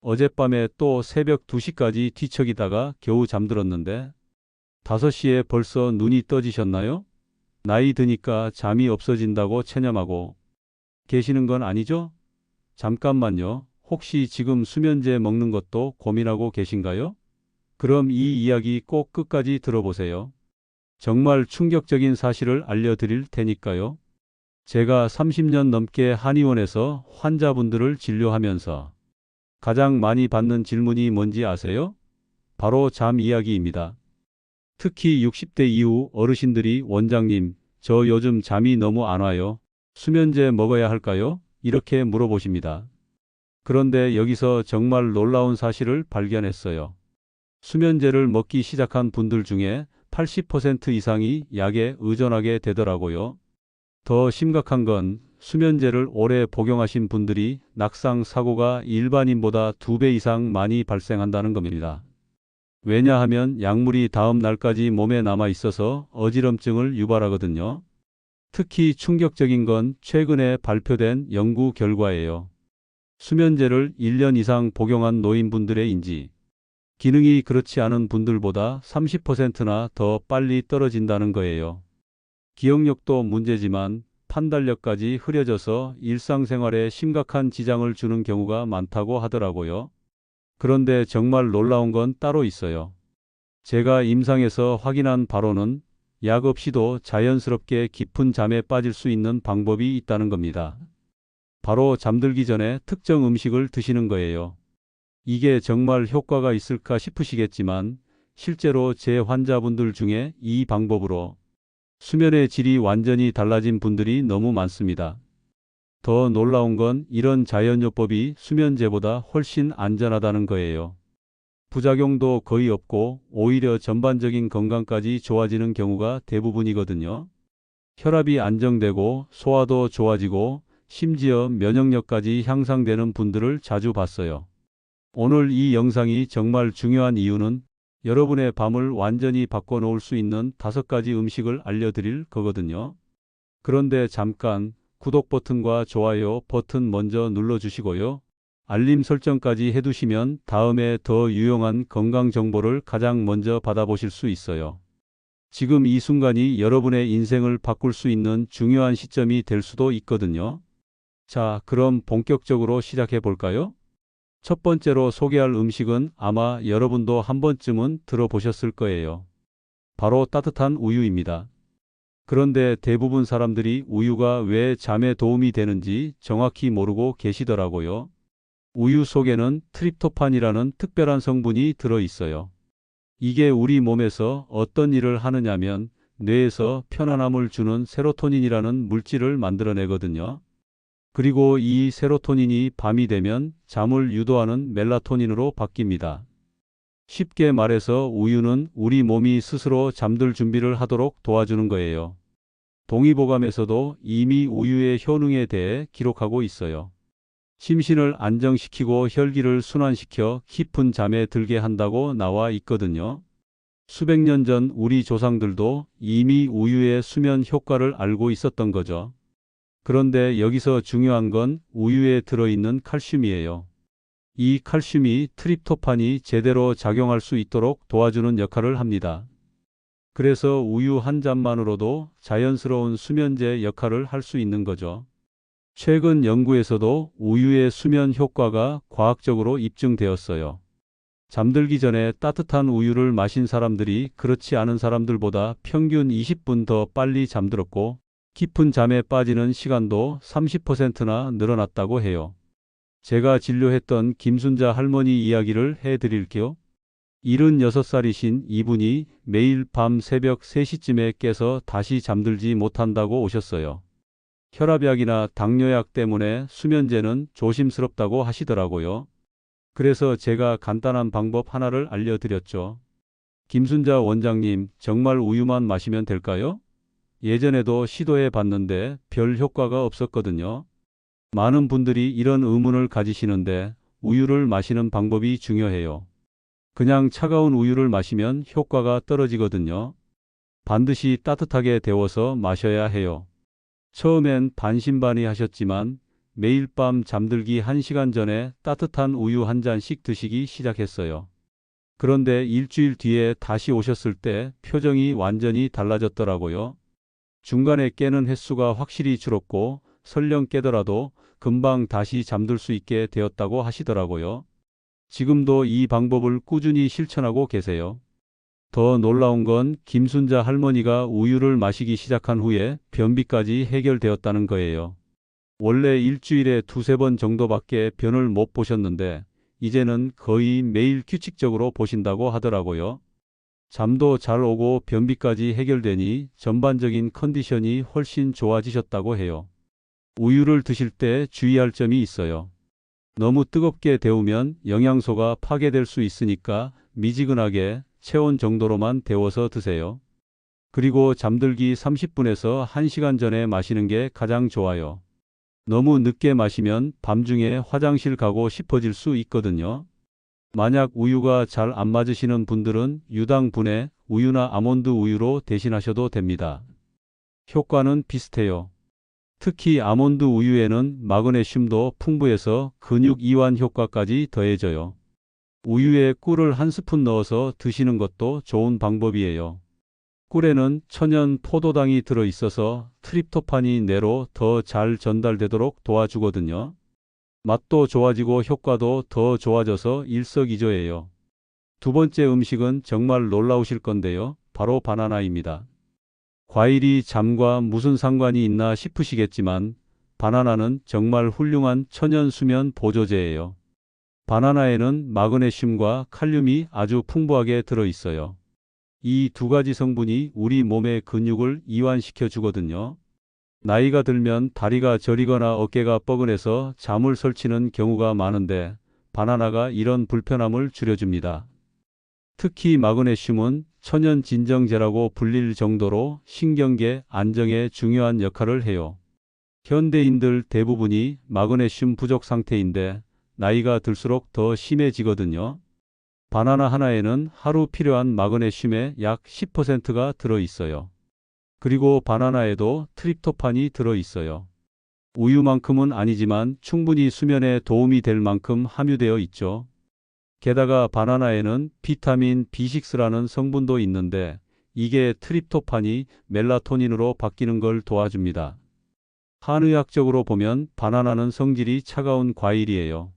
어젯밤에 또 새벽 2시까지 뒤척이다가 겨우 잠들었는데 5시에 벌써 눈이 떠지셨나요? 나이 드니까 잠이 없어진다고 체념하고 계시는 건 아니죠? 잠깐만요. 혹시 지금 수면제 먹는 것도 고민하고 계신가요? 그럼 이 이야기 꼭 끝까지 들어보세요. 정말 충격적인 사실을 알려드릴 테니까요. 제가 30년 넘게 한의원에서 환자분들을 진료하면서 가장 많이 받는 질문이 뭔지 아세요? 바로 잠 이야기입니다. 특히 60대 이후 어르신들이 원장님, 저 요즘 잠이 너무 안 와요. 수면제 먹어야 할까요? 이렇게 물어보십니다. 그런데 여기서 정말 놀라운 사실을 발견했어요. 수면제를 먹기 시작한 분들 중에 80% 이상이 약에 의존하게 되더라고요. 더 심각한 건 수면제를 오래 복용하신 분들이 낙상 사고가 일반인보다 2배 이상 많이 발생한다는 겁니다. 왜냐하면 약물이 다음 날까지 몸에 남아 있어서 어지럼증을 유발하거든요. 특히 충격적인 건 최근에 발표된 연구 결과예요. 수면제를 1년 이상 복용한 노인분들의 인지 기능이 그렇지 않은 분들보다 30%나 더 빨리 떨어진다는 거예요. 기억력도 문제지만 판단력까지 흐려져서 일상생활에 심각한 지장을 주는 경우가 많다고 하더라고요. 그런데 정말 놀라운 건 따로 있어요. 제가 임상에서 확인한 바로는 약 없이도 자연스럽게 깊은 잠에 빠질 수 있는 방법이 있다는 겁니다. 바로 잠들기 전에 특정 음식을 드시는 거예요. 이게 정말 효과가 있을까 싶으시겠지만 실제로 제 환자분들 중에 이 방법으로 수면의 질이 완전히 달라진 분들이 너무 많습니다. 더 놀라운 건 이런 자연요법이 수면제보다 훨씬 안전하다는 거예요. 부작용도 거의 없고 오히려 전반적인 건강까지 좋아지는 경우가 대부분이거든요. 혈압이 안정되고 소화도 좋아지고 심지어 면역력까지 향상되는 분들을 자주 봤어요. 오늘 이 영상이 정말 중요한 이유는 여러분의 밤을 완전히 바꿔놓을 수 있는 5가지 음식을 알려드릴 거거든요. 그런데 잠깐 구독 버튼과 좋아요 버튼 먼저 눌러주시고요. 알림 설정까지 해두시면 다음에 더 유용한 건강 정보를 가장 먼저 받아보실 수 있어요. 지금 이 순간이 여러분의 인생을 바꿀 수 있는 중요한 시점이 될 수도 있거든요. 자, 그럼 본격적으로 시작해 볼까요? 첫 번째로 소개할 음식은 아마 여러분도 한 번쯤은 들어보셨을 거예요. 바로 따뜻한 우유입니다. 그런데 대부분 사람들이 우유가 왜 잠에 도움이 되는지 정확히 모르고 계시더라고요. 우유 속에는 트립토판이라는 특별한 성분이 들어 있어요. 이게 우리 몸에서 어떤 일을 하느냐면 뇌에서 편안함을 주는 세로토닌이라는 물질을 만들어내거든요. 그리고 이 세로토닌이 밤이 되면 잠을 유도하는 멜라토닌으로 바뀝니다. 쉽게 말해서 우유는 우리 몸이 스스로 잠들 준비를 하도록 도와주는 거예요. 동의보감에서도 이미 우유의 효능에 대해 기록하고 있어요. 심신을 안정시키고 혈기를 순환시켜 깊은 잠에 들게 한다고 나와 있거든요. 수백 년 전 우리 조상들도 이미 우유의 수면 효과를 알고 있었던 거죠. 그런데 여기서 중요한 건 우유에 들어있는 칼슘이에요. 이 칼슘이 트립토판이 제대로 작용할 수 있도록 도와주는 역할을 합니다. 그래서 우유 한 잔만으로도 자연스러운 수면제 역할을 할 수 있는 거죠. 최근 연구에서도 우유의 수면 효과가 과학적으로 입증되었어요. 잠들기 전에 따뜻한 우유를 마신 사람들이 그렇지 않은 사람들보다 평균 20분 더 빨리 잠들었고 깊은 잠에 빠지는 시간도 30%나 늘어났다고 해요. 제가 진료했던 김순자 할머니 이야기를 해드릴게요. 76살이신 이분이 매일 밤 새벽 3시쯤에 깨서 다시 잠들지 못한다고 오셨어요. 혈압약이나 당뇨약 때문에 수면제는 조심스럽다고 하시더라고요. 그래서 제가 간단한 방법 하나를 알려드렸죠. 김순자 원장님, 정말 우유만 마시면 될까요? 예전에도 시도해 봤는데 별 효과가 없었거든요. 많은 분들이 이런 의문을 가지시는데 우유를 마시는 방법이 중요해요. 그냥 차가운 우유를 마시면 효과가 떨어지거든요. 반드시 따뜻하게 데워서 마셔야 해요. 처음엔 반신반의 하셨지만 매일 밤 잠들기 1시간 전에 따뜻한 우유 한 잔씩 드시기 시작했어요. 그런데 일주일 뒤에 다시 오셨을 때 표정이 완전히 달라졌더라고요. 중간에 깨는 횟수가 확실히 줄었고 설령 깨더라도 금방 다시 잠들 수 있게 되었다고 하시더라고요. 지금도 이 방법을 꾸준히 실천하고 계세요. 더 놀라운 건 김순자 할머니가 우유를 마시기 시작한 후에 변비까지 해결되었다는 거예요. 원래 일주일에 두세 번 정도밖에 변을 못 보셨는데 이제는 거의 매일 규칙적으로 보신다고 하더라고요. 잠도 잘 오고 변비까지 해결되니 전반적인 컨디션이 훨씬 좋아지셨다고 해요. 우유를 드실 때 주의할 점이 있어요. 너무 뜨겁게 데우면 영양소가 파괴될 수 있으니까 미지근하게 체온 정도로만 데워서 드세요. 그리고 잠들기 30분에서 1시간 전에 마시는 게 가장 좋아요. 너무 늦게 마시면 밤중에 화장실 가고 싶어질 수 있거든요. 만약 우유가 잘 안 맞으시는 분들은 유당분해 우유나 아몬드 우유로 대신하셔도 됩니다. 효과는 비슷해요. 특히 아몬드 우유에는 마그네슘도 풍부해서 근육 이완 효과까지 더해져요. 우유에 꿀을 한 스푼 넣어서 드시는 것도 좋은 방법이에요. 꿀에는 천연 포도당이 들어있어서 트립토판이 뇌로 더 잘 전달되도록 도와주거든요. 맛도 좋아지고 효과도 더 좋아져서 일석이조예요. 두 번째 음식은 정말 놀라우실 건데요. 바로 바나나입니다. 과일이 잠과 무슨 상관이 있나 싶으시겠지만 바나나는 정말 훌륭한 천연 수면 보조제예요. 바나나에는 마그네슘과 칼륨이 아주 풍부하게 들어있어요. 이 두 가지 성분이 우리 몸의 근육을 이완시켜 주거든요. 나이가 들면 다리가 저리거나 어깨가 뻐근해서 잠을 설치는 경우가 많은데 바나나가 이런 불편함을 줄여줍니다. 특히 마그네슘은 천연 진정제라고 불릴 정도로 신경계 안정에 중요한 역할을 해요. 현대인들 대부분이 마그네슘 부족 상태인데 나이가 들수록 더 심해지거든요. 바나나 하나에는 하루 필요한 마그네슘의 약 10%가 들어있어요. 그리고 바나나에도 트립토판이 들어있어요. 우유만큼은 아니지만 충분히 수면에 도움이 될 만큼 함유되어 있죠. 게다가 바나나에는 비타민 B6라는 성분도 있는데 이게 트립토판이 멜라토닌으로 바뀌는 걸 도와줍니다. 한의학적으로 보면 바나나는 성질이 차가운 과일이에요.